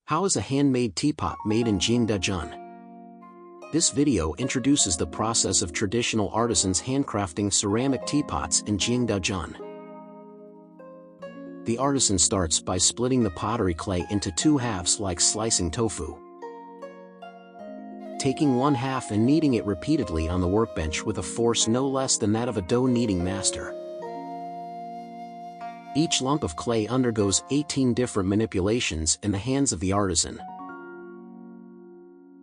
How is a handmade teapot made in Jingdezhen? This video introduces the process of traditional artisans handcrafting ceramic teapots in Jingdezhen. The artisan starts by splitting the pottery clay into two halves like slicing tofu. Taking one half and kneading it repeatedly on the workbench with a force no less than that of a dough kneading master. Each lump of clay undergoes 18 different manipulations in the hands of the artisan.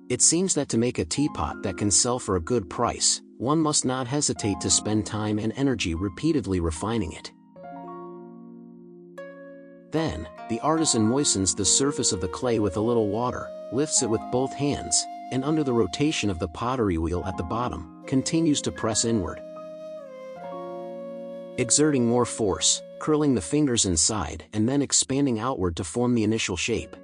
It seems that to make a teapot that can sell for a good price, one must not hesitate to spend time and energy repeatedly refining it. Then, the artisan moistens the surface of the clay with a little water, lifts it with both hands, and under the rotation of the pottery wheel at the bottom, continues to press inward, exerting more force, curling the fingers inside and then expanding outward to form the initial shape.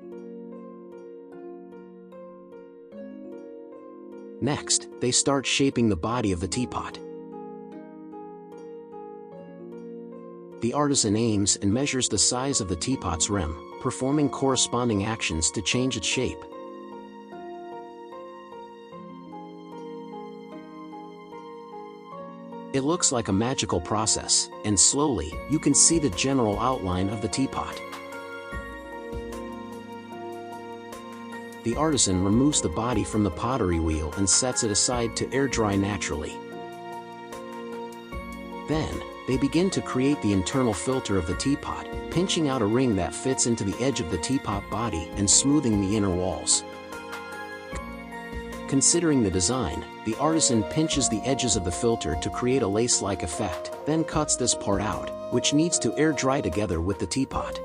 Next, they start shaping the body of the teapot. The artisan aims and measures the size of the teapot's rim, performing corresponding actions to change its shape. It looks like a magical process, and slowly, you can see the general outline of the teapot. The artisan removes the body from the pottery wheel and sets it aside to air dry naturally. Then, they begin to create the internal filter of the teapot, pinching out a ring that fits into the edge of the teapot body and smoothing the inner walls. Considering the design, the artisan pinches the edges of the filter to create a lace-like effect, then cuts this part out, which needs to air dry together with the teapot.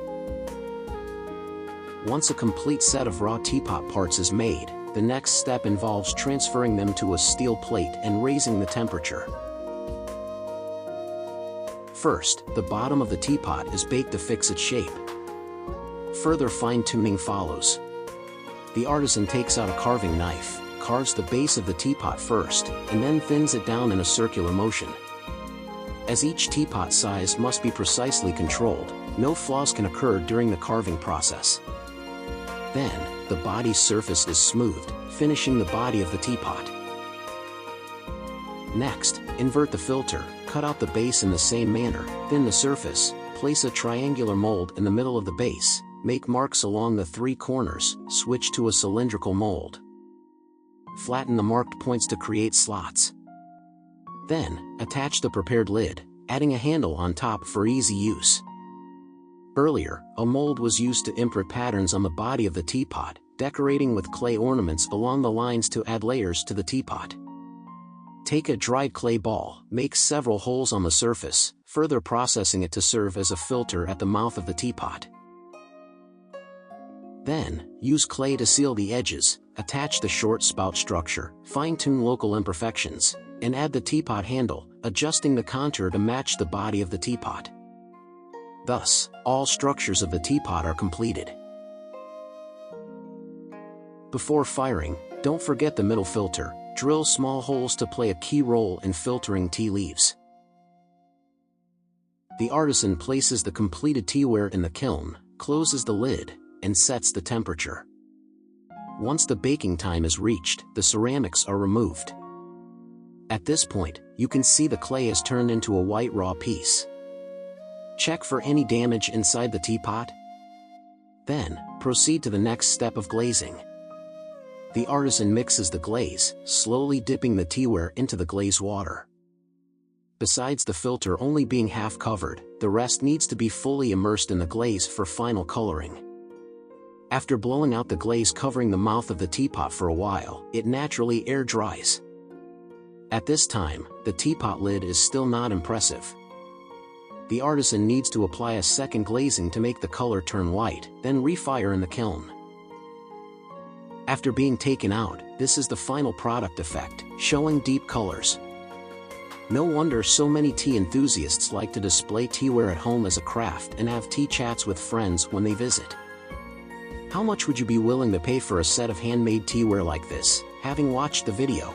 Once a complete set of raw teapot parts is made, the next step involves transferring them to a steel plate and raising the temperature. First, the bottom of the teapot is baked to fix its shape. Further fine-tuning follows. The artisan takes out a carving knife, carves the base of the teapot first, and then thins it down in a circular motion. As each teapot size must be precisely controlled, no flaws can occur during the carving process. Then, the body's surface is smoothed, finishing the body of the teapot. Next, invert the filter, cut out the base in the same manner, thin the surface, place a triangular mold in the middle of the base, make marks along the three corners, switch to a cylindrical mold. Flatten the marked points to create slots. Then, attach the prepared lid, adding a handle on top for easy use. Earlier, a mold was used to imprint patterns on the body of the teapot, decorating with clay ornaments along the lines to add layers to the teapot. Take a dried clay ball, make several holes on the surface, further processing it to serve as a filter at the mouth of the teapot. Then, use clay to seal the edges, attach the short spout structure, fine-tune local imperfections, and add the teapot handle, adjusting the contour to match the body of the teapot. Thus, all structures of the teapot are completed. Before firing, don't forget the middle filter. Drill small holes to play a key role in filtering tea leaves. The artisan places the completed teaware in the kiln, closes the lid, and sets the temperature. Once the baking time is reached, the ceramics are removed. At this point, you can see the clay is turned into a white raw piece. Check for any damage inside the teapot. Then, proceed to the next step of glazing. The artisan mixes the glaze, slowly dipping the teaware into the glaze water. Besides the filter only being half covered, the rest needs to be fully immersed in the glaze for final coloring. After blowing out the glaze covering the mouth of the teapot for a while, it naturally air dries. At this time, the teapot lid is still not impressive. The artisan needs to apply a second glazing to make the color turn white, then refire in the kiln. After being taken out, this is the final product effect, showing deep colors. No wonder so many tea enthusiasts like to display teaware at home as a craft and have tea chats with friends when they visit. How much would you be willing to pay for a set of handmade teaware like this? Having watched the video,